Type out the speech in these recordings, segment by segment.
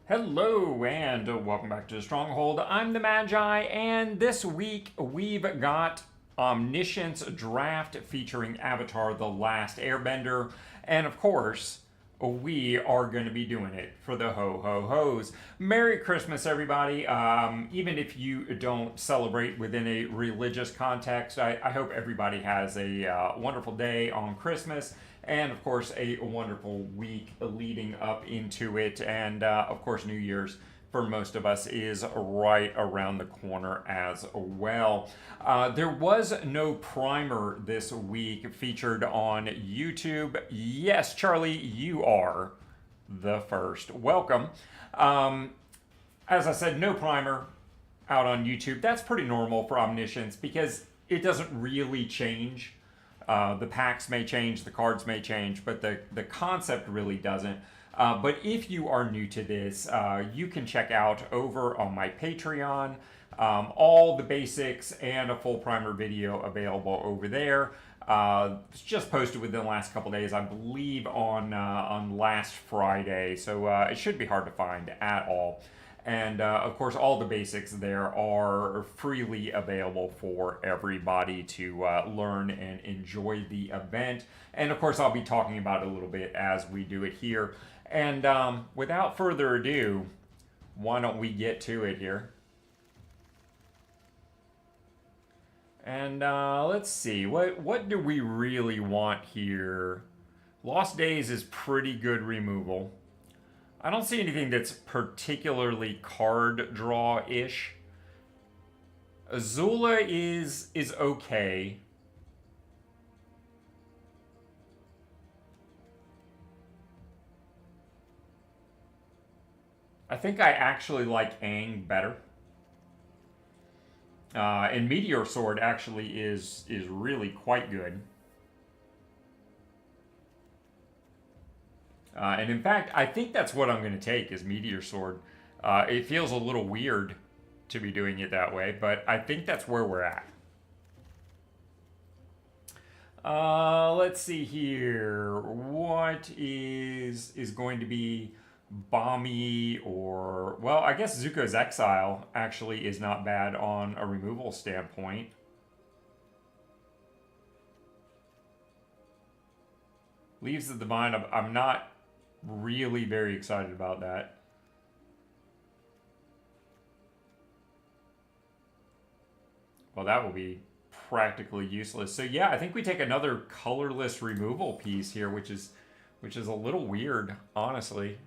Hello and welcome back to the Stronghold. I'm the Magi, and this week we've got Omniscience draft featuring Avatar: The Last Airbender, and of course, we are going to be doing it for the ho ho hos. Merry Christmas, everybody! Even if you don't celebrate within a religious context, I hope everybody has a wonderful day on Christmas, and of course a wonderful week leading up into it, and of course New Year's for most of us is right around the corner as well. There was no primer this week featured on YouTube. Yes, Charlie, you are the first. Welcome. As I said, no primer out on YouTube. That's pretty normal for Omniscience because it doesn't really change. The packs may change, the cards may change, but the concept really doesn't. But if you are new to this, you can check out over on my Patreon all the basics and a full primer video available over there. It's just posted within the last couple days, I believe on last Friday, so it should be hard to find at all. And of course, all the basics there are freely available for everybody to learn and enjoy the event. And of course, I'll be talking about it a little bit as we do it here. And without further ado, why don't we get to it here? And let's see, what do we really want here? Lost Days is pretty good removal. I don't see anything that's particularly card draw-ish. Azula is okay. I think I actually like Aang better. And Meteor Sword actually is really quite good. And in fact, I think that's what I'm going to take is Meteor Sword. It feels a little weird to be doing it that way, but I think that's where we're at. Let's see here. What is going to be Bomby or... Well, I guess Zuko's Exile actually is not bad on a removal standpoint. Leaves the Divine, I'm not really very excited about that. Well, that will be practically useless. So yeah, I think we take another colorless removal piece here, which is a little weird, honestly.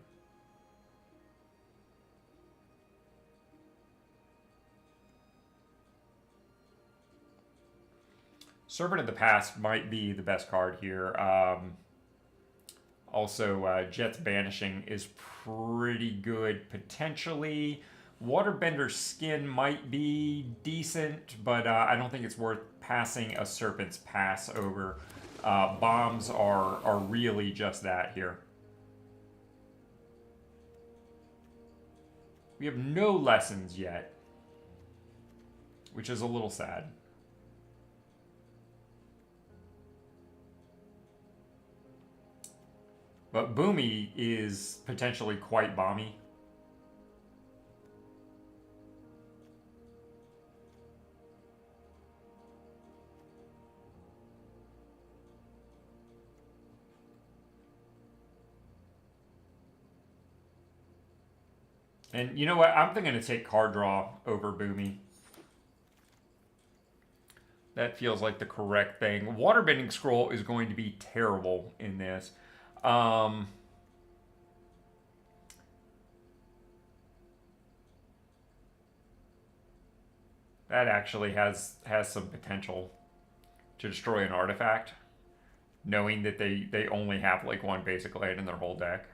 Servant of the Past might be the best card here. Also, Jet's Banishing is pretty good, potentially. Waterbender Skin might be decent, but I don't think it's worth passing a Serpent's Pass over. Bombs are really just that here. We have no lessons yet, which is a little sad. But Boomy is potentially quite bomby. And you know what? I'm thinking to take card draw over Boomy. That feels like the correct thing. Waterbending Scroll is going to be terrible in this. That actually has some potential to destroy an artifact, knowing that they only have like one basic land in their whole deck.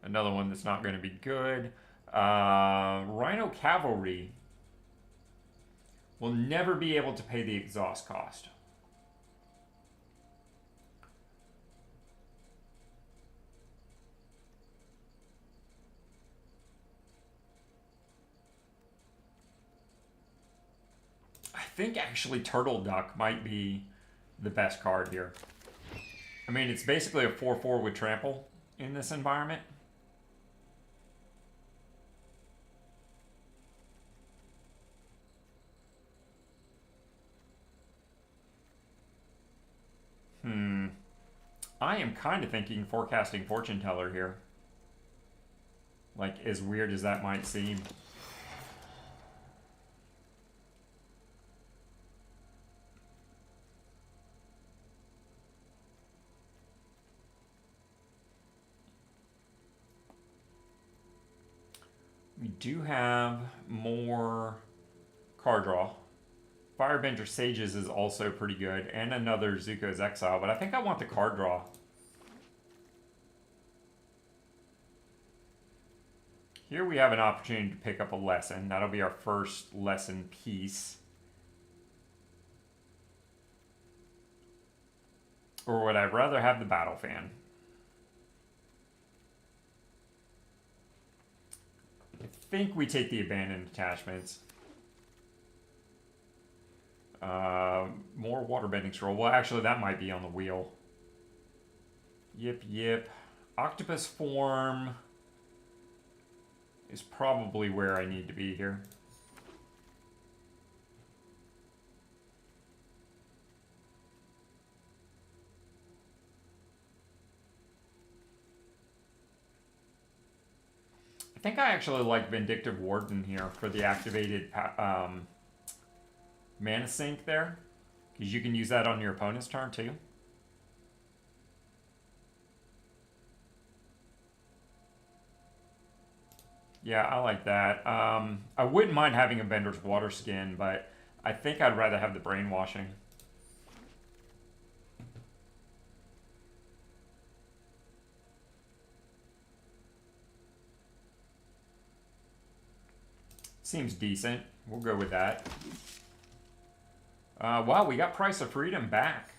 Another one that's not going to be good. Rhino Cavalry will never be able to pay the exhaust cost. I think actually Turtle Duck might be the best card here. I mean, it's basically a 4/4 with trample in this environment. I am kind of thinking forecasting fortune teller here. Like, as weird as that might seem. We do have more card draw. Firebender Sages is also pretty good, and another Zuko's Exile, but I think I want the card draw. Here we have an opportunity to pick up a lesson. That'll be our first lesson piece. Or would I rather have the Battle Fan? I think we take the Abandoned Attachments. More Waterbending Scroll. Well, actually, that might be on the wheel. Yip, yip. Octopus Form is probably where I need to be here. I think I actually like Vindictive Warden here for the activated mana sink there, because you can use that on your opponent's turn too. Yeah, I like that. I wouldn't mind having a Bender's Water Skin, but I think I'd rather have the Brainwashing. Seems decent. We'll go with that. Wow, we got Price of Freedom back.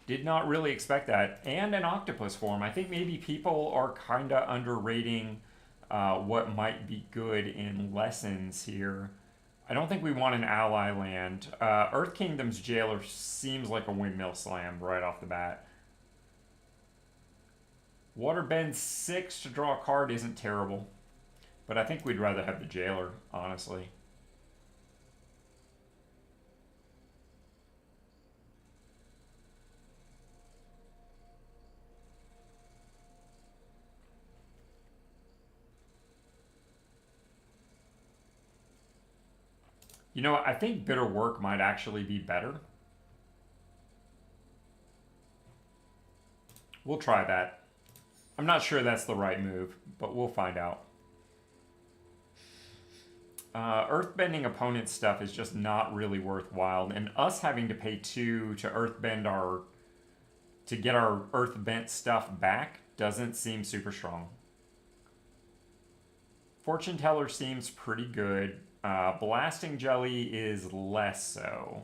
Did not really expect that. And an Octopus Form. I think maybe people are kind of underrating what might be good in lessons here. I don't think we want an ally land. Earth Kingdom's Jailer seems like a windmill slam right off the bat. Waterbend 6 to draw a card isn't terrible. But I think we'd rather have the Jailer, honestly. You know, I think Bitter Work might actually be better. We'll try that. I'm not sure that's the right move, but we'll find out. Earthbending opponent stuff is just not really worthwhile, and us having to pay 2 to earthbend to get our earthbent stuff back doesn't seem super strong. Fortune Teller seems pretty good. Blasting Jelly is less so.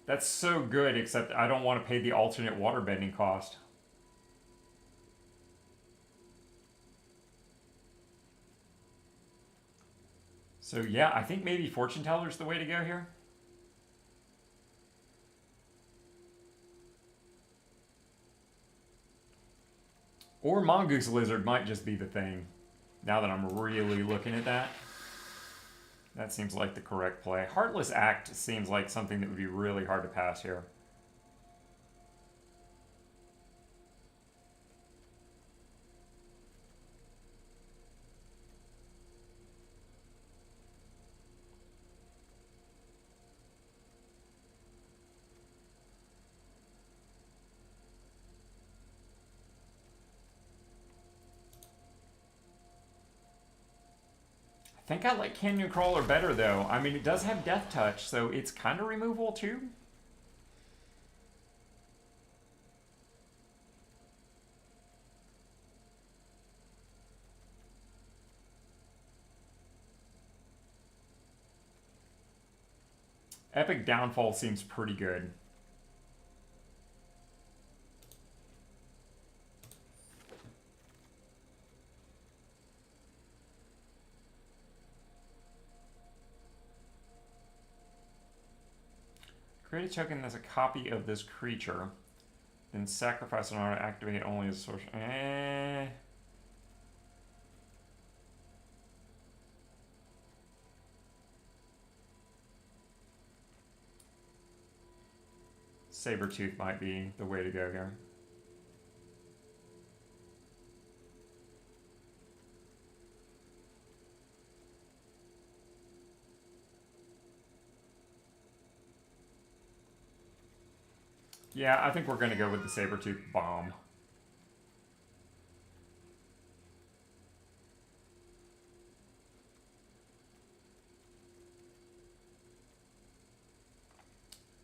That's so good, except I don't want to pay the alternate waterbending cost. So yeah, I think maybe Fortune Teller's the way to go here. Or Mongoose Lizard might just be the thing, now that I'm really looking at that. That seems like the correct play. Heartless Act seems like something that would be really hard to pass here. I think I like Canyon Crawler better, though. I mean, it does have Death Touch, so it's kind of removable, too. Epic Downfall seems pretty good. Create a token that's a copy of this creature. Then sacrifice in order to activate only as a source. Sabertooth might be the way to go here. Yeah, I think we're going to go with the Sabertooth Bomb.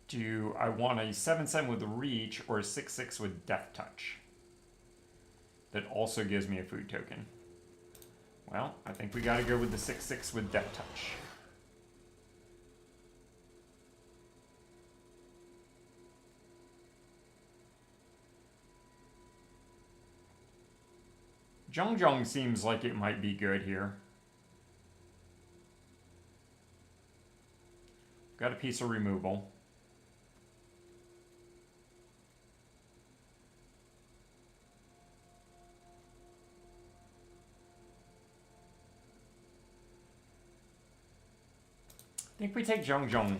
Do I want a 7/7 with Reach or a 6/6 with Death Touch? That also gives me a food token. Well, I think we got to go with the 6/6 with Death Touch. Zhong seems like it might be good here. Got a piece of removal. I think we take Zhong.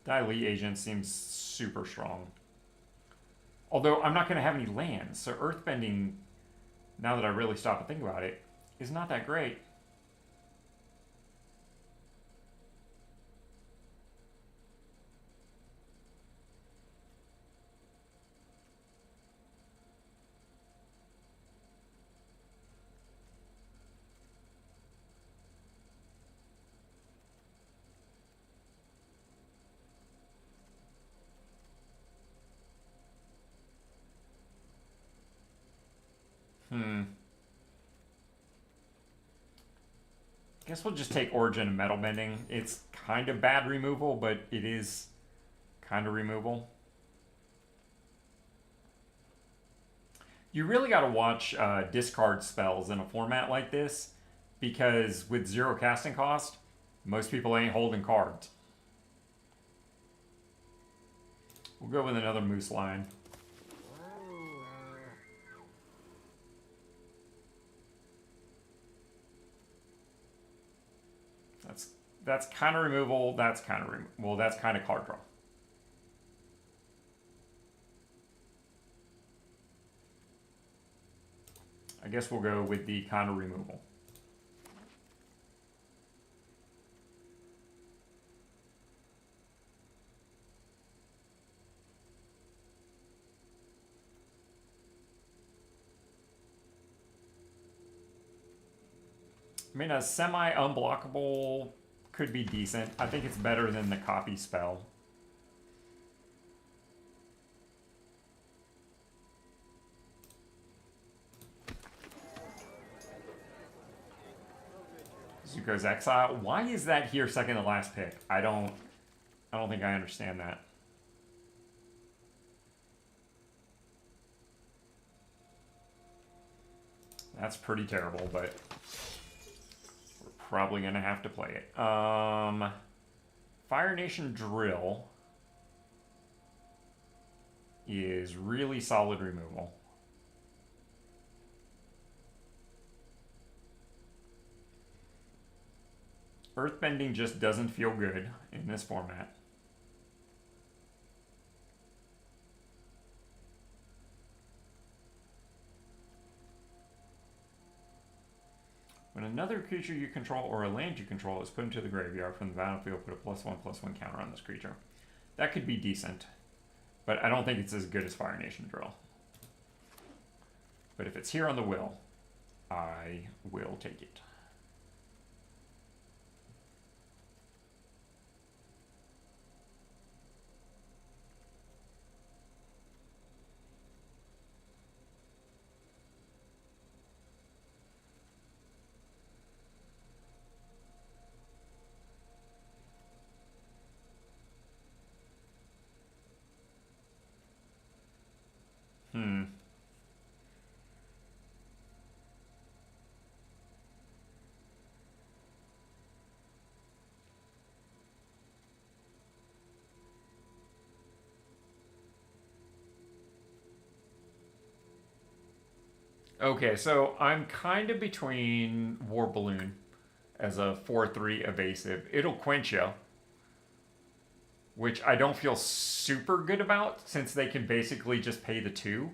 Dilate Agent seems super strong. Although I'm not going to have any lands, so Earthbending, now that I really stop and think about it, is not that great. Guess we'll just take Origin and Metal Bending. It's kind of bad removal, but it is kind of removal. You really got to watch discard spells in a format like this, because with 0 casting cost, most people ain't holding cards. We'll go with another Moose Line. That's kind of removal. That's kind of well, that's kind of card draw. I guess we'll go with the kind of removal. I mean, a semi-unblockable could be decent. I think it's better than the copy spell. Zuko's Exile. Why is that here second to last pick? I don't think I understand that. That's pretty terrible, but probably gonna have to play it. Fire Nation Drill is really solid removal. Earthbending just doesn't feel good in this format. When another creature you control or a land you control is put into the graveyard from the battlefield, put a +1/+1 counter on this creature. That could be decent, but I don't think it's as good as Fire Nation Drill. But if it's here on the wheel, I will take it. Okay, so I'm kind of between War Balloon as a 4/3 evasive. It'll quench you, which I don't feel super good about since they can basically just pay the 2.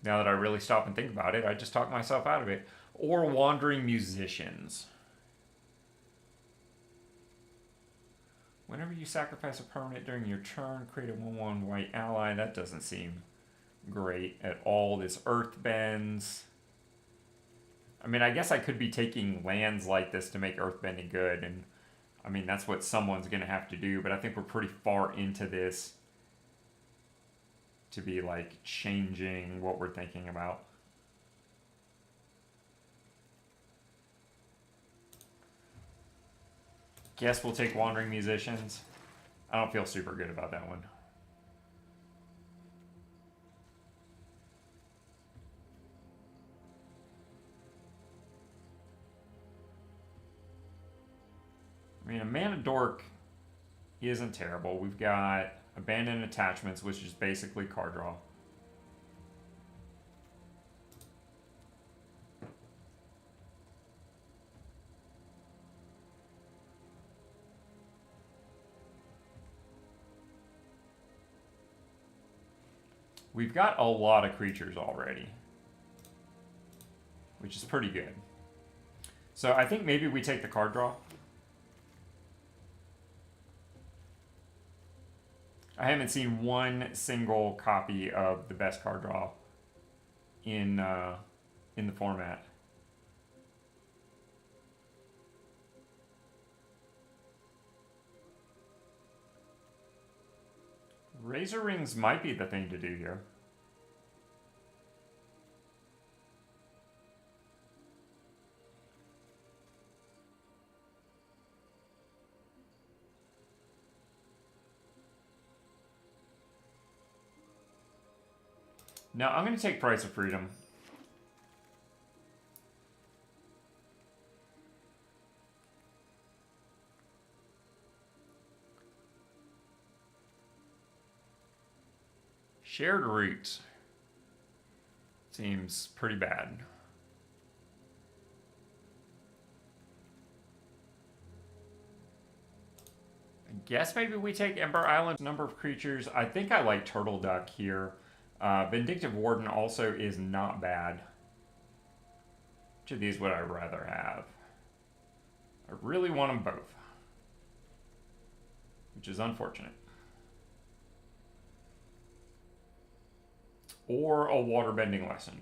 Now that I really stop and think about it, I just talk myself out of it. Or Wandering Musicians. Whenever you sacrifice a permanent during your turn, create a 1/1 white ally. That doesn't seem great at all. This Earth bends. I mean, I guess I could be taking lands like this to make earthbending good, and I mean, that's what someone's going to have to do, but I think we're pretty far into this to be, like, changing what we're thinking about. Guess we'll take Wandering Musicians. I don't feel super good about that one. I mean, a Mana Dork isn't terrible. We've got Abandoned Attachments, which is basically card draw. We've got a lot of creatures already, which is pretty good. So I think maybe we take the card draw. I haven't seen one single copy of the best card draw in the format. Razor Rings might be the thing to do here. Now, I'm going to take Price of Freedom. Shared Roots seems pretty bad. I guess maybe we take Ember Island's number of creatures. I think I like Turtle Duck here. Vindictive Warden also is not bad. Which of these would I rather have? I really want them both, which is unfortunate. Or a Waterbending Lesson.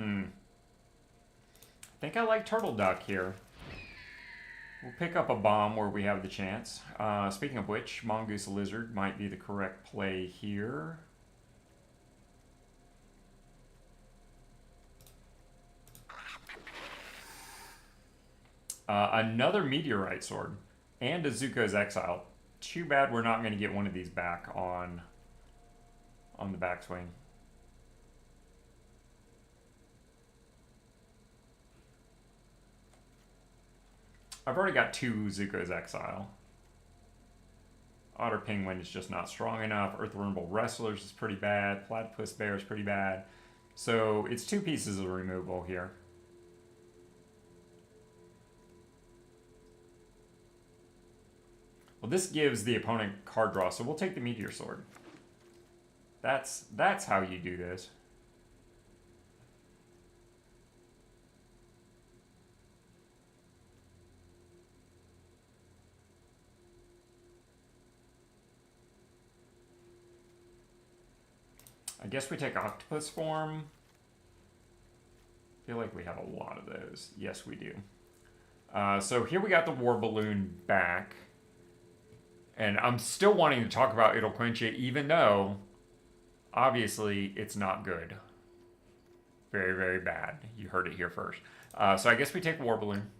I think I like Turtle Duck here. We'll pick up a bomb where we have the chance. Speaking of which, Mongoose Lizard might be the correct play here. Another Meteorite Sword and a Zuko's Exile. Too bad we're not going to get one of these back on the backswing. I've already got 2 Zuko's Exile. Otter Penguin is just not strong enough. Earthwormable Wrestlers is pretty bad. Platypus Bear is pretty bad. So it's 2 pieces of removal here. Well, this gives the opponent card draw, so we'll take the Meteor Sword. That's how you do this. I guess we take Octopus Form. I feel like we have a lot of those. Yes, we do. So here we got the War Balloon back. And I'm still wanting to talk about It'll Quench It, even though, obviously, it's not good. Very, very bad. You heard it here first. So I guess we take War Balloon.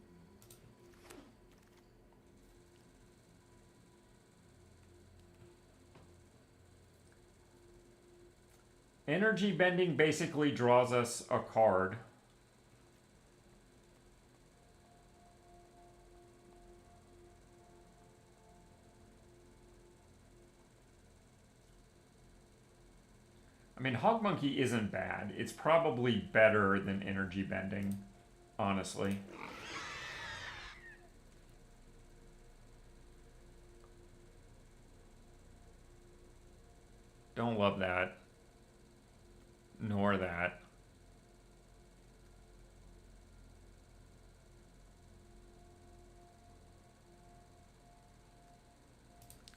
Energy bending basically draws us a card. I mean, Hog Monkey isn't bad. It's probably better than energy bending, honestly. Don't love that. Nor that.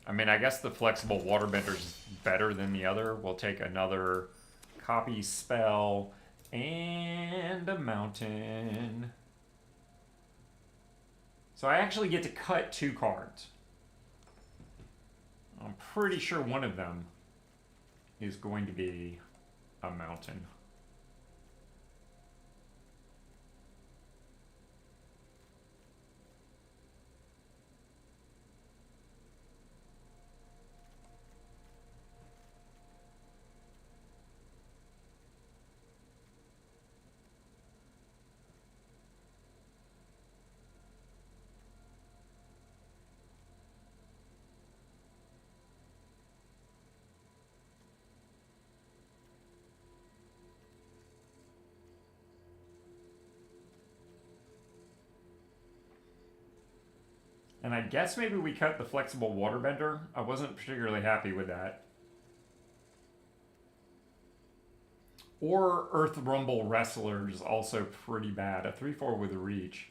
I mean, I guess the flexible waterbender is better than the other. We'll take another copy spell and a mountain. So I actually get to cut 2 cards. I'm pretty sure one of them is going to be a mountain. And I guess maybe we cut the flexible waterbender. I wasn't particularly happy with that. Or Earth Rumble Wrestler is also pretty bad. A 3/4 with a reach.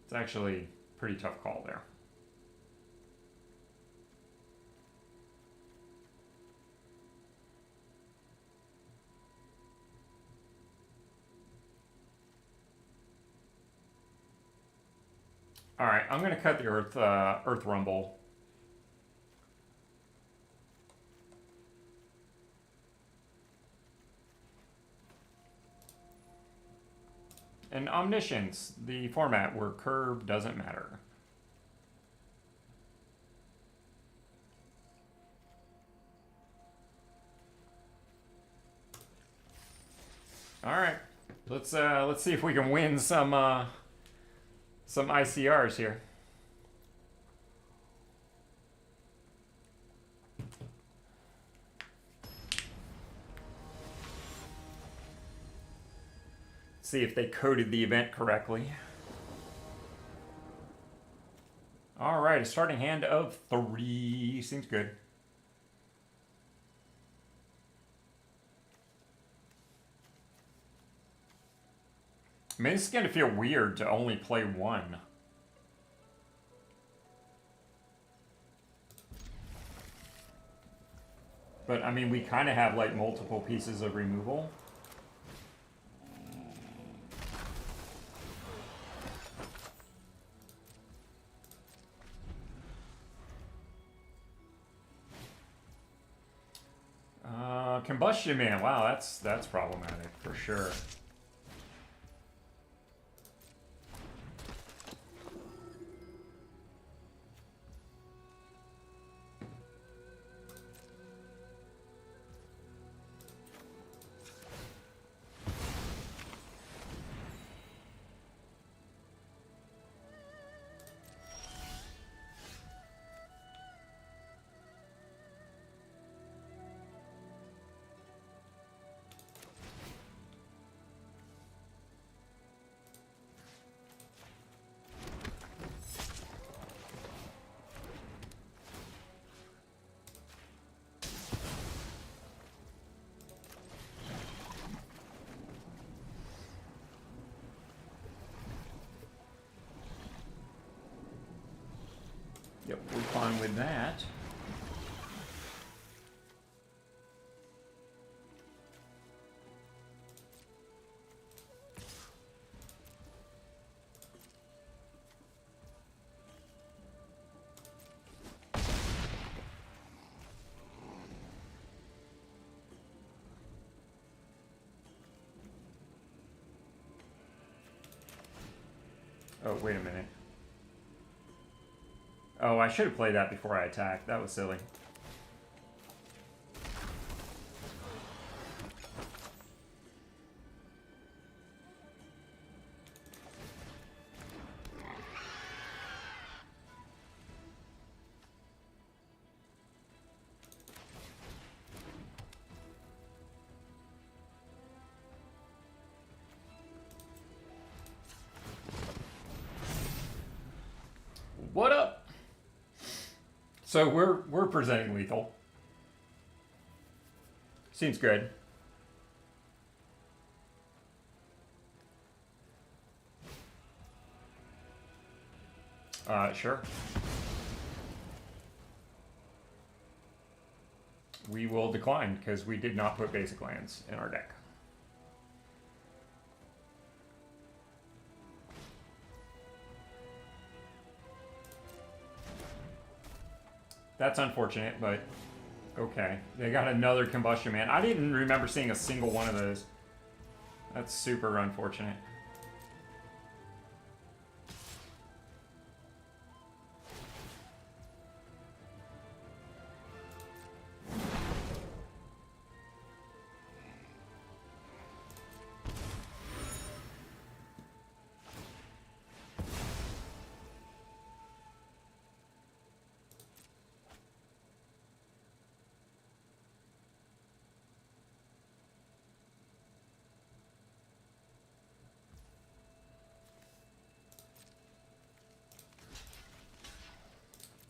It's actually a pretty tough call there. All right, I'm going to cut the Earth Rumble. And Omniscience, the format where curve doesn't matter. All right, let's see if we can win some ICRs here. See if they coded the event correctly. All right, a starting hand of 3 seems good. I mean, this is going to feel weird to only play 1. But, I mean, we kind of have, like, multiple pieces of removal. Combustion Man, wow, that's problematic for sure. Yep, we're fine with that. Oh, wait a minute. Oh, I should have played that before I attacked. That was silly. What up? So we're presenting lethal. Seems good. Sure. We will decline because we did not put basic lands in our deck. That's unfortunate, but okay. They got another Combustion Man. I didn't remember seeing a single one of those. That's super unfortunate.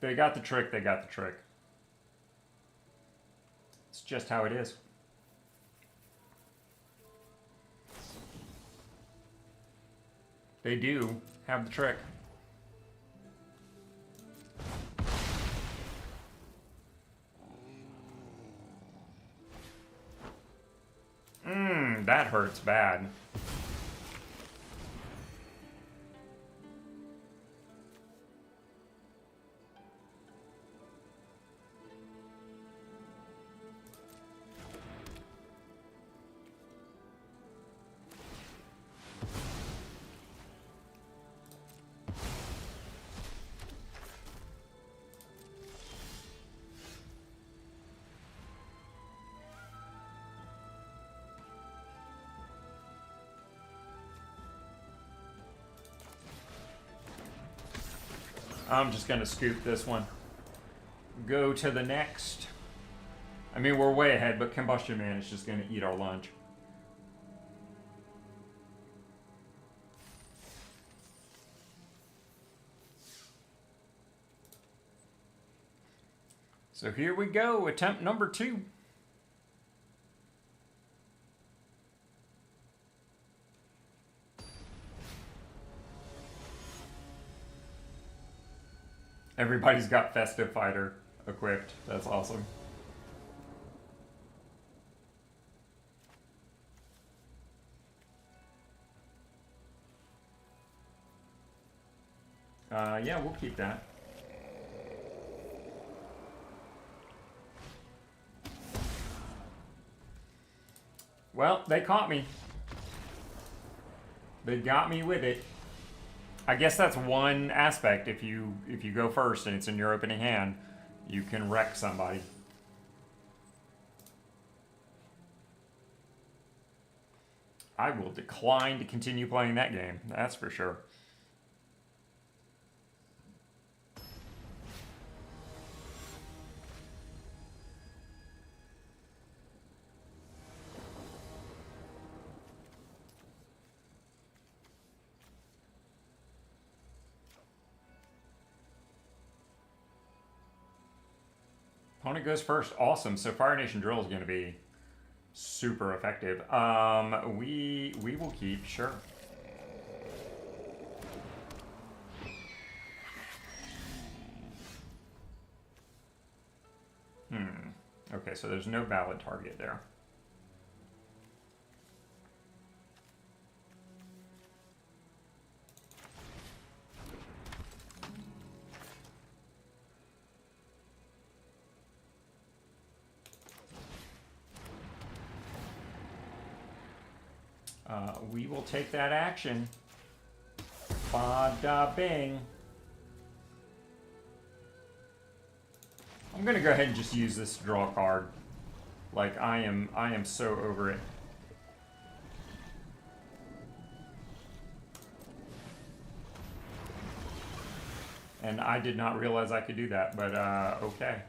They got the trick, they got the trick. It's just how it is. They do have the trick. That hurts bad. I'm just going to scoop this one. Go to the next. I mean, we're way ahead, but Combustion Man is just going to eat our lunch. So here we go, attempt number 2. Everybody's got Festive Fighter equipped. That's awesome. Yeah, we'll keep that. Well, they caught me. They got me with it. I guess that's one aspect. If you go first and it's in your opening hand, you can wreck somebody. I will decline to continue playing that game. That's for sure. Opponent goes first. Awesome. So Fire Nation Drill is going to be super effective. We will keep, sure. Okay, so there's no valid target there. We will take that action. Bada bing. I'm gonna go ahead and just use this to draw a card. Like I am so over it. And I did not realize I could do that, but okay.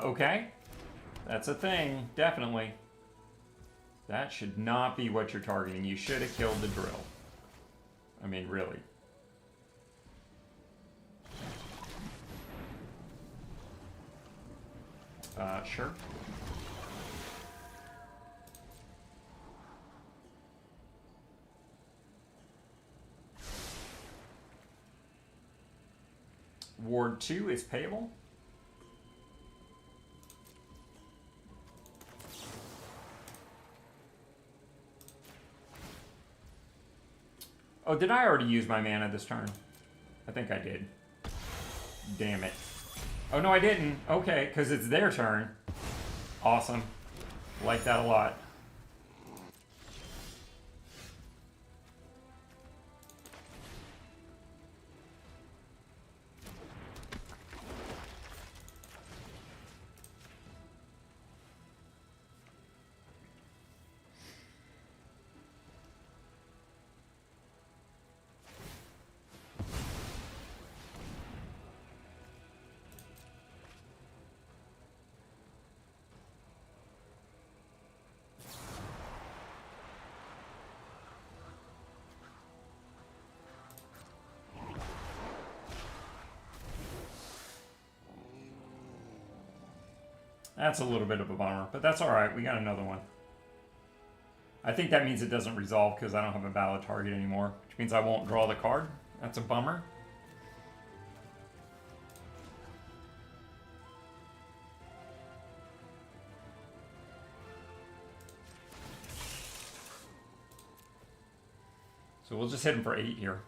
Okay. That's a thing, definitely. That should not be what you're targeting. You should have killed the drill. I mean, really. Sure. Ward 2 is payable. Oh, did I already use my mana this turn? I think I did. Damn it. Oh, no, I didn't. Okay, because it's their turn. Awesome. Like that a lot. That's a little bit of a bummer, but that's alright. We got another one. I think that means it doesn't resolve because I don't have a valid target anymore, which means I won't draw the card. That's a bummer. So we'll just hit him for 8 here.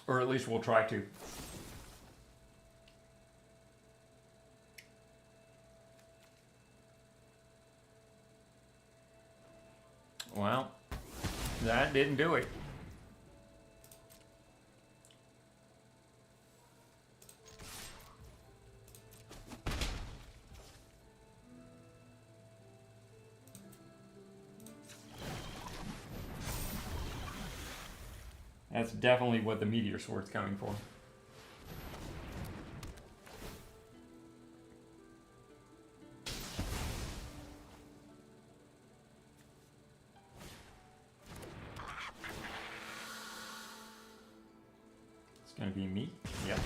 Or at least we'll try to. Well, that didn't do it. That's definitely what the Meteor Sword's coming for. It's gonna be me. Yep.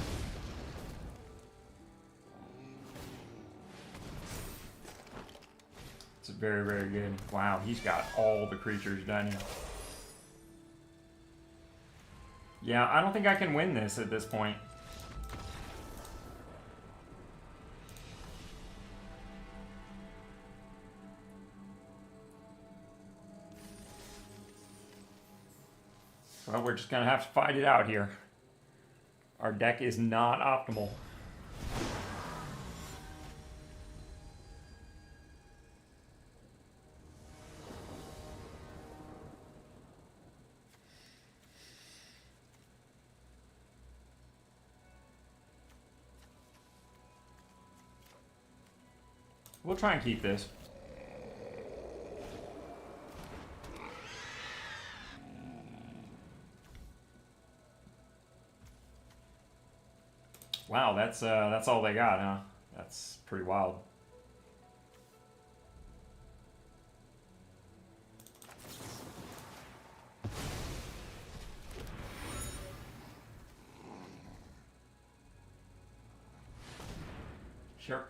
It's very, very good. Wow, he's got all the creatures, doesn't he? Yeah, I don't think I can win this at this point. Well, we're just gonna have to fight it out here. Our deck is not optimal. We'll try and keep this. Wow, that's all they got, huh? That's pretty wild. Sure.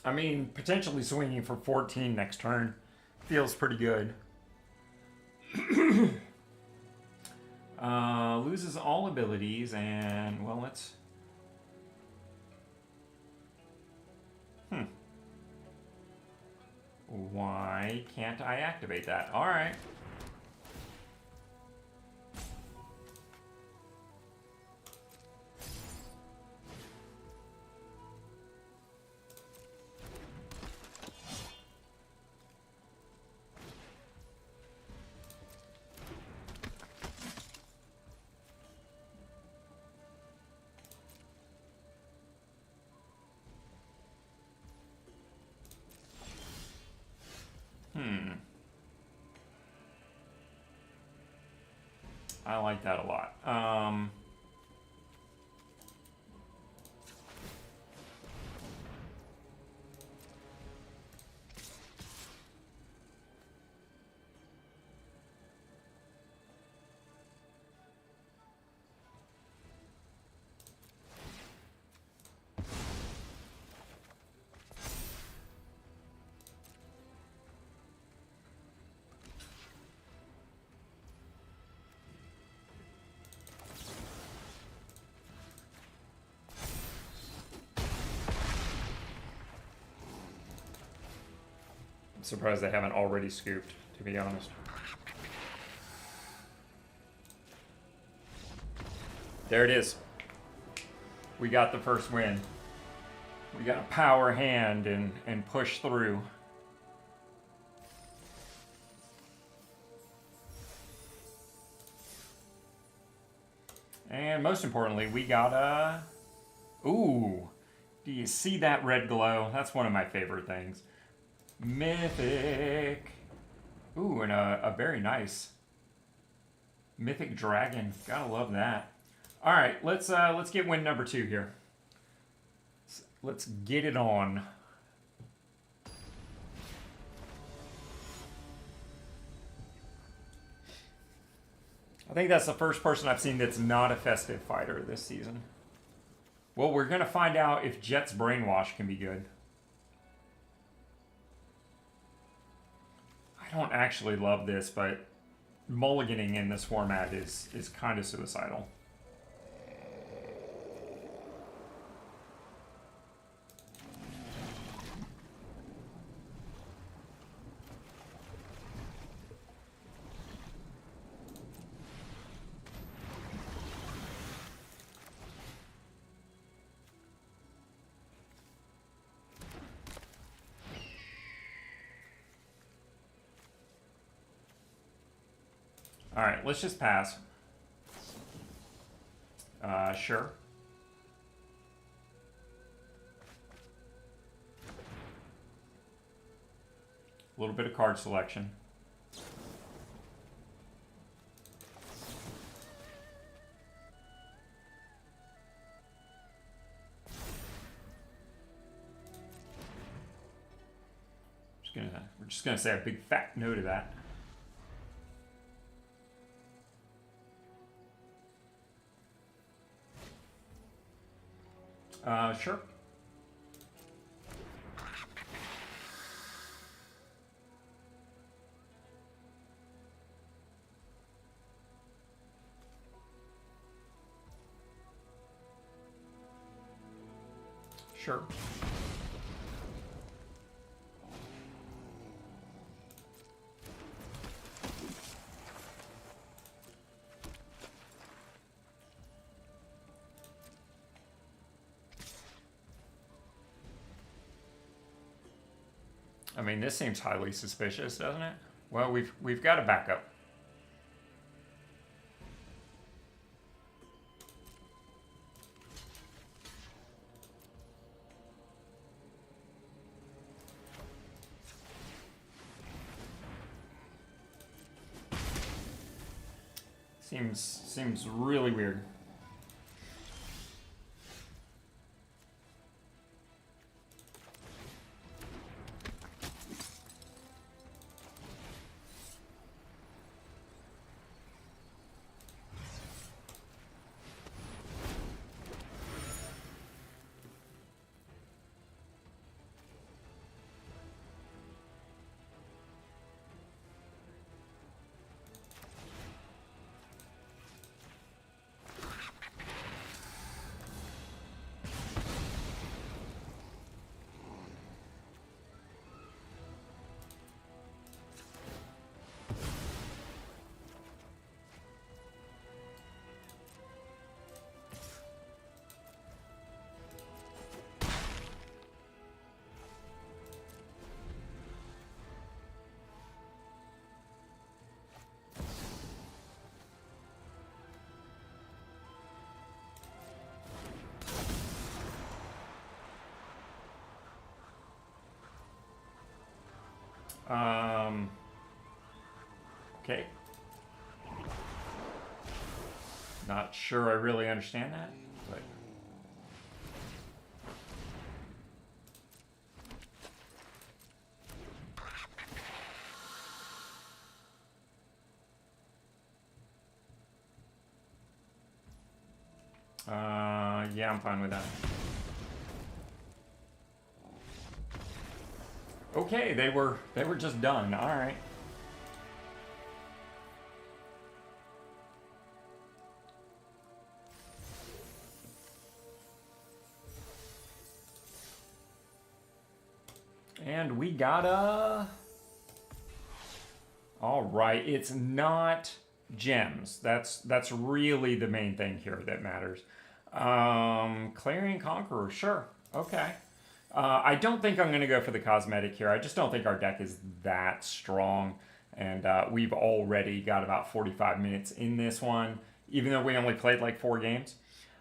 I mean, potentially swinging for 14 next turn feels pretty good. Loses all abilities, and, well, let's... Why can't I activate that? Alright. I like that a lot. Surprised they haven't already scooped, to be honest. There it is. We got the first win. We got a power hand and push through. And most importantly, we got a... Ooh. Do you see that red glow? That's one of my favorite things. Mythic. Ooh, and a very nice mythic dragon. Gotta love that. All right, let's get win number 2 here. Let's get it on. I think that's the first person I've seen that's not a festive fighter this season. Well, we're gonna find out if Jet's Brainwash can be good. I don't actually love this, but mulliganing in this format is kind of suicidal. All right, let's just pass. Sure. A little bit of card selection. We're just gonna say a big fat no to that. Sure. Sure. I mean, this seems highly suspicious, doesn't it? Well, we've got a backup. Seems really weird. Okay. Not sure I really understand that, but... yeah, I'm fine with that. Okay, they were just done. All right. And we got a... All right, it's not gems. That's really the main thing here that matters. Clarion Conqueror, sure. Okay. I don't think I'm going to go for the cosmetic here. I just don't think our deck is that strong. And we've already got about 45 minutes in this one, even though we only played like 4 games.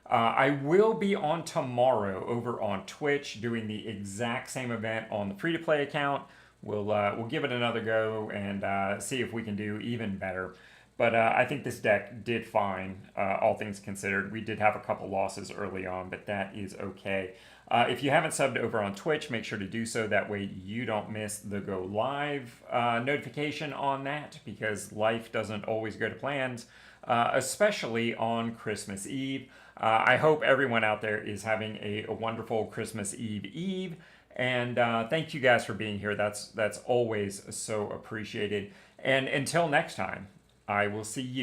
I will be on tomorrow over on Twitch doing the exact same event on the free-to-play account. We'll give it another go and see if we can do even better. But I think this deck did fine, all things considered. We did have a couple losses early on, but that is okay. If you haven't subbed over on Twitch, make sure to do so. That way you don't miss the go live notification on that, because life doesn't always go to plans, especially on Christmas Eve. I hope everyone out there is having a wonderful Christmas Eve. And thank you guys for being here. That's always so appreciated. And until next time, I will see you